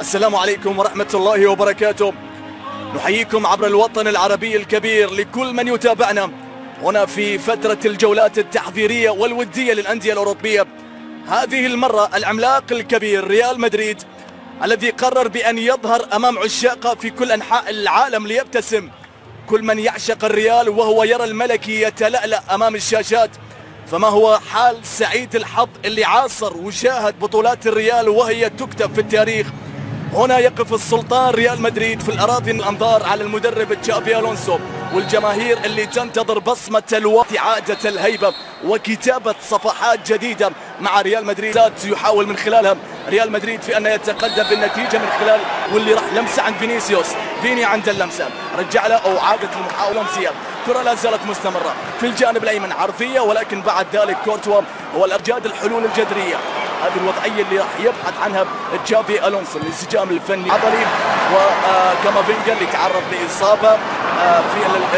السلام عليكم ورحمة الله وبركاته. نحييكم عبر الوطن العربي الكبير لكل من يتابعنا هنا في فترة الجولات التحضيرية والودية للأندية الأوروبية. هذه المرة العملاق الكبير ريال مدريد الذي قرر بأن يظهر أمام عشاقه في كل أنحاء العالم ليبتسم كل من يعشق الريال وهو يرى الملكي يتلألأ أمام الشاشات. فما هو حال سعيد الحظ اللي عاصر وشاهد بطولات الريال وهي تكتب في التاريخ؟ هنا يقف السلطان ريال مدريد في الأراضي الأنظار على المدرب تشافي ألونسو والجماهير اللي تنتظر بصمة الوقت، إعادة الهيبة وكتابة صفحات جديدة مع ريال مدريد. يحاول من خلالها ريال مدريد في أن يتقدم بالنتيجة من خلال واللي راح لمسة عند فينيسيوس. فيني عند اللمسة رجع له أو عادت المحاولة لمسية. كرة لا زالت مستمرة في الجانب الأيمن عرضية، ولكن بعد ذلك كورتوا هو الإرجاد الحلول الجذرية. هذه الوضعية اللي راح يبحث عنها تشافي ألونسو، الانسجام الفني عضلي. وكامافينجا اللي تعرض لإصابة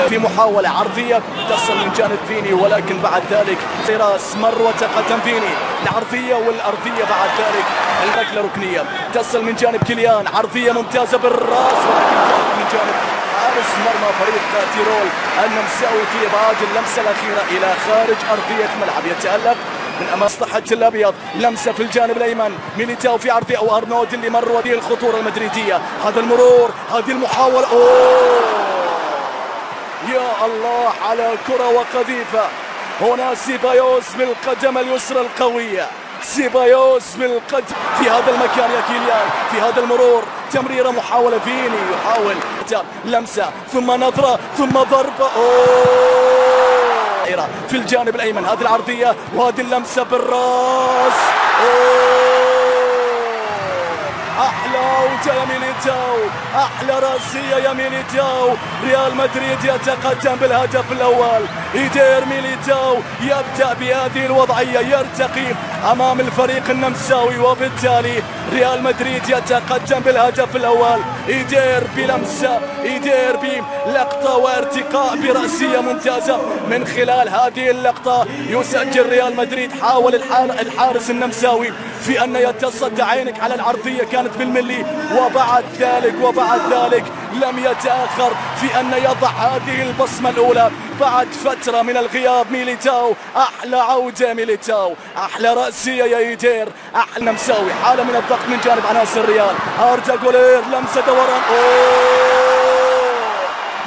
في محاولة عرضية تصل من جانب فيني، ولكن بعد ذلك راس مر وتقدم فيني العرضية والأرضية. بعد ذلك الركلة ركنية تصل من جانب كيليان، عرضية ممتازة بالراس، ولكن من جانب حارس مرمى فريق تيرول النمساوي في إبعاد اللمسة الأخيرة إلى خارج أرضية ملعب. يتألق من أمام مصلحة الأبيض، لمسة في الجانب الأيمن، ميليتاو في عرضية أو أرنولد اللي مر هذه الخطورة المدريدية، هذا المرور، هذه المحاولة. يا الله على كرة وقذيفة. هنا سيبايوس بالقدم اليسرى القوية، سيبايوس بالقدم في هذا المكان يا كيليان، في هذا المرور، تمريرة محاولة. فيني يحاول لمسة ثم نظرة ثم ضربة في الجانب الأيمن، هذه العرضية وهذه اللمسة بالراس. أحلى أوجه يا ميليتاو، أحلى راسية يا ميليتاو. ريال مدريد يتقدم بالهدف الأول. يدير ميليتاو يبدأ بهذه الوضعية، يرتقي أمام الفريق النمساوي، وبالتالي ريال مدريد يتقدم بالهدف الأول. يدير بلمسة، يدير بلقطة وارتقاء برأسية ممتازة. من خلال هذه اللقطة يسجل ريال مدريد. حاول الحارس النمساوي في أن يتصدى، عينك على العرضية كانت بالملي، وبعد ذلك لم يتأخر في أن يضع هذه البصمة الأولى بعد فترة من الغياب. ميليتاو أحلى عودة، ميليتاو أحلى رأسية يا يدير، أحلى نمساوي. حالة من الضغط من جانب عناصر الريال. أردا جولير لمسة دوران.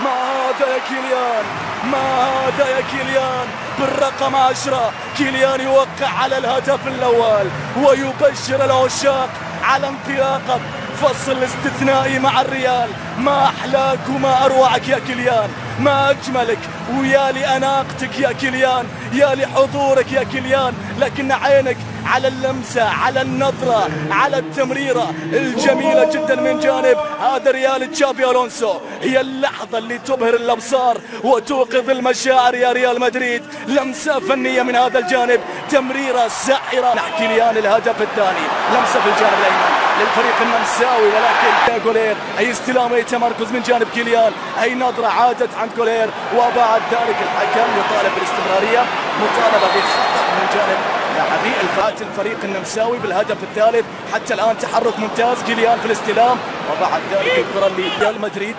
ما هذا يا كيليان، ما هذا يا كيليان بالرقم 10. كيليان يوقع على الهدف الأول ويبشر العشاق على انطلاقة فصل استثنائي مع الريال. ما أحلاك وما أروعك يا كيليان، ما أجملك، ويا لأناقتك يا كيليان، يا لحضورك يا كيليان. لكن عينك على اللمسة، على النظرة، على التمريرة الجميلة جدا من جانب هذا ريال تشافي ألونسو. هي اللحظة اللي تبهر الأبصار وتوقظ المشاعر يا ريال مدريد. لمسة فنية من هذا الجانب، تمريرة ساحرة. كيليان الهدف الثاني، لمسة في الجانب الأيمن للفريق النمساوي، ولكن جولير أي استلام، أي تمركز من جانب كيليان، أي نظرة عادت عند جولير. وبعد ذلك الحكم يطالب بالاستمرارية، مطالبة بخطأ من جانب لاعبي الفريق النمساوي بالهدف الثالث. حتى الآن تحرك ممتاز كيليان في الاستلام، وبعد ذلك الكرة لريال مدريد.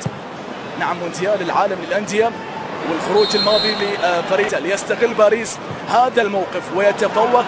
نعم، مونديال العالم للأندية والخروج الماضي لفريق ليستغل باريس هذا الموقف ويتفوق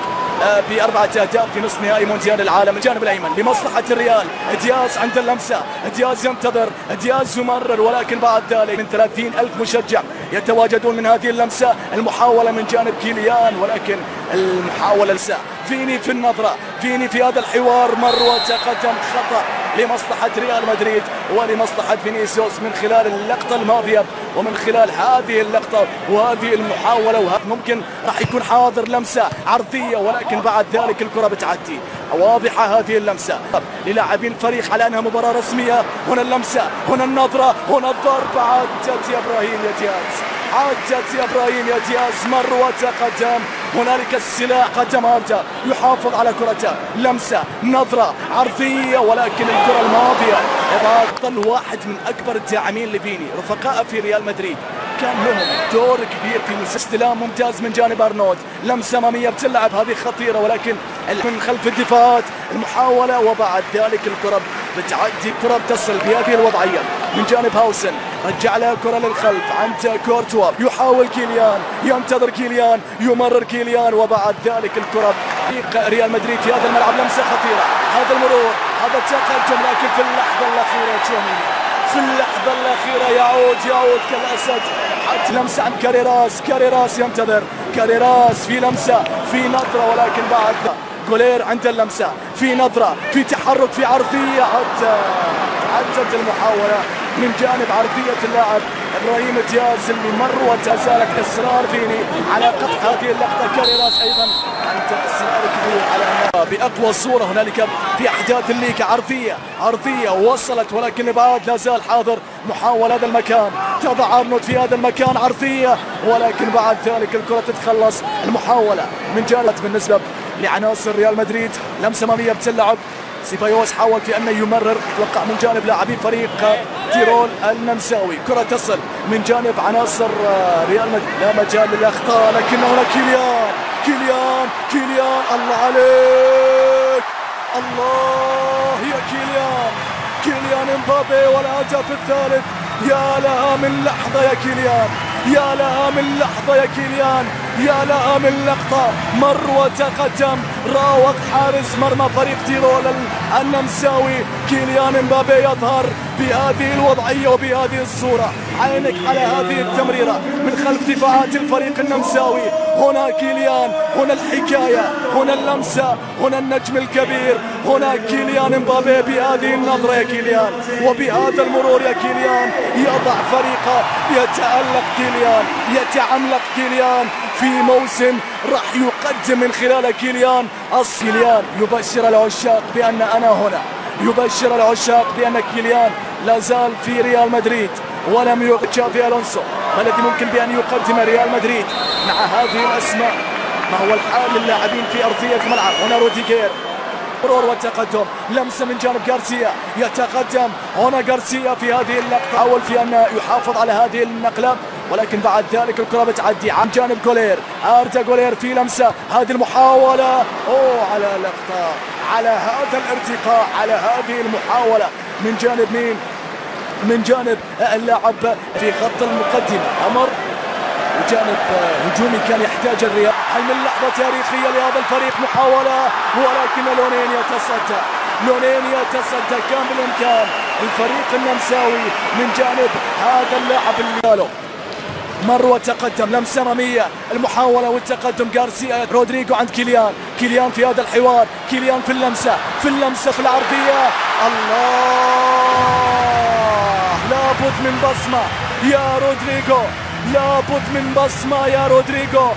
ب4 أهداف في نصف نهائي مونديال العالم. الجانب الأيمن لمصلحة الريال، دياز عند اللمسة، دياز ينتظر، دياز يمرر، ولكن بعد ذلك من 30,000 مشجع يتواجدون من هذه اللمسة. المحاولة من جانب كيليان، ولكن المحاولة لسه فيني في النظرة، فيني في هذا الحوار مر وتقدم. خطأ لمصلحة ريال مدريد ولمصلحة فينيسيوس من خلال اللقطة الماضية ومن خلال هذه اللقطة وهذه المحاولة. وهذا ممكن راح يكون حاضر لمسة عرضية، ولكن بعد ذلك الكرة بتعدي. واضحة هذه اللمسة للاعبين الفريق على أنها مباراة رسمية. هنا اللمسة، هنا النظرة، هنا الضربة. عدت يا إبراهيم يا دياز، عدت يا إبراهيم يا دياز، مر وتقدم. هنالك السلاح قدم أردا يحافظ على كرته، لمسة، نظرة، عرضية، ولكن الكرة الماضية ظل واحد من أكبر الداعمين لفيني. رفقاء في ريال مدريد كان لهم دور كبير في استلام ممتاز من جانب أرنولد. لمسة أمامية بتلعب، هذه خطيرة، ولكن من خلف الدفاعات المحاولة، وبعد ذلك الكرة بتعدي كرة بتصل بهذه الوضعية من جانب هاوسن، رجع لها كرة للخلف عند كورتوا، يحاول كيليان، ينتظر كيليان، يمرر كيليان، وبعد ذلك الكرة ريال مدريد في هذا الملعب. لمسة خطيرة، هذا المرور، هذا التقدم، لكن في اللحظة الأخيرة تشوميني في اللحظة الأخيرة يعود كالأسد. حتى لمسة عند كاريراس ينتظر، كاريراس في لمسة، في نظرة، ولكن بعد جولير عند اللمسة، في نظرة، في تحرك، في عرضية، حتى عدت المحاولة من جانب عرضية اللاعب إبراهيم دياز اللي مر وتزالت إصرار فيني على قطع هذه اللقطة. كاريراس أيضا عند إصرار كبير على أنها بأقوى صورة هنالك في أحداث الليغا. عرضية وصلت، ولكن الإبعاد لا زال حاضر. محاولة هذا المكان، تضع أرنولد في هذا المكان، عرضية، ولكن بعد ذلك الكرة تتخلص. المحاولة من جانب بالنسبة لعناصر ريال مدريد، لمسة أمامية بتلعب. سيبايوس حاول في أن يمرر، اتوقع من جانب لاعبي فريق تيرول النمساوي. كرة تصل من جانب عناصر ريال مدريد، لا مجال للأخطاء، لكن هنا كيليان الله عليك، الله يا كيليان امبابي والهدف الثالث. يا لها من لحظة يا كيليان، يا لها من لحظة يا كيليان، يا لها من لقطة، مر وتقدم، راوغ حارس مرمى فريق تيرول النمساوي. كيليان امبابي يظهر بهذه الوضعية وبهذه الصورة. عينك على هذه التمريرة من خلف دفاعات الفريق النمساوي. هنا كيليان، هنا الحكاية، هنا اللمسة، هنا النجم الكبير، هنا كيليان امبابي بهذه النظرة يا كيليان، وبهذا المرور يا كيليان يضع فريقه. يتألق كيليان، يتعملق كيليان في موسم راح يقدم من خلال كيليان. كيليان يبشر العشاق بأن أنا هنا، يبشر العشاق بأن كيليان لا زال في ريال مدريد ولم يغادر تشافي ألونسو. ما الذي ممكن بأن يقدم ريال مدريد مع هذه الأسماء؟ ما هو الحال للاعبين في أرضية الملعب؟ هنا روديجير، مرور والتقدم، لمسة من جانب غارسيا، يتقدم هنا غارسيا في هذه اللقطة، حاول في أن يحافظ على هذه النقلة، ولكن بعد ذلك الكرة بتعدي عن جانب جولير. أردا جولير في لمسة، هذه المحاولة على لقطة، على هذا الارتقاء، على هذه المحاولة من جانب مين؟ من جانب اللاعب في خط المقدمة أمر، وجانب هجومي كان يحتاج الريال. هل من لحظة تاريخية لهذا الفريق؟ محاولة، ولكن لونين يتصدى، كان بالإمكان الفريق النمساوي من جانب هذا اللاعب اللي مر وتقدم. لمسة أمامية، المحاولة والتقدم، غارسيا، رودريجو عند كيليان في هذا الحوار، كيليان في اللمسة في العرضية. الله، لابد من بصمة يا رودريجو، لابد من بصمة يا رودريجو.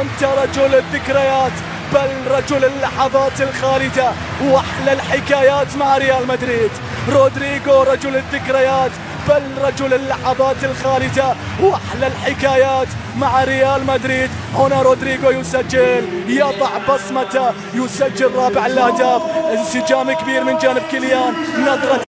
أنت رجل الذكريات، بل رجل اللحظات الخالدة وأحلى الحكايات مع ريال مدريد. رودريجو رجل الذكريات، بل رجل اللحظات الخالدة وأحلى الحكايات مع ريال مدريد. هنا رودريجو يسجل، يضع بصمته، يسجل رابع الأهداف. انسجام كبير من جانب كيليان، نظرة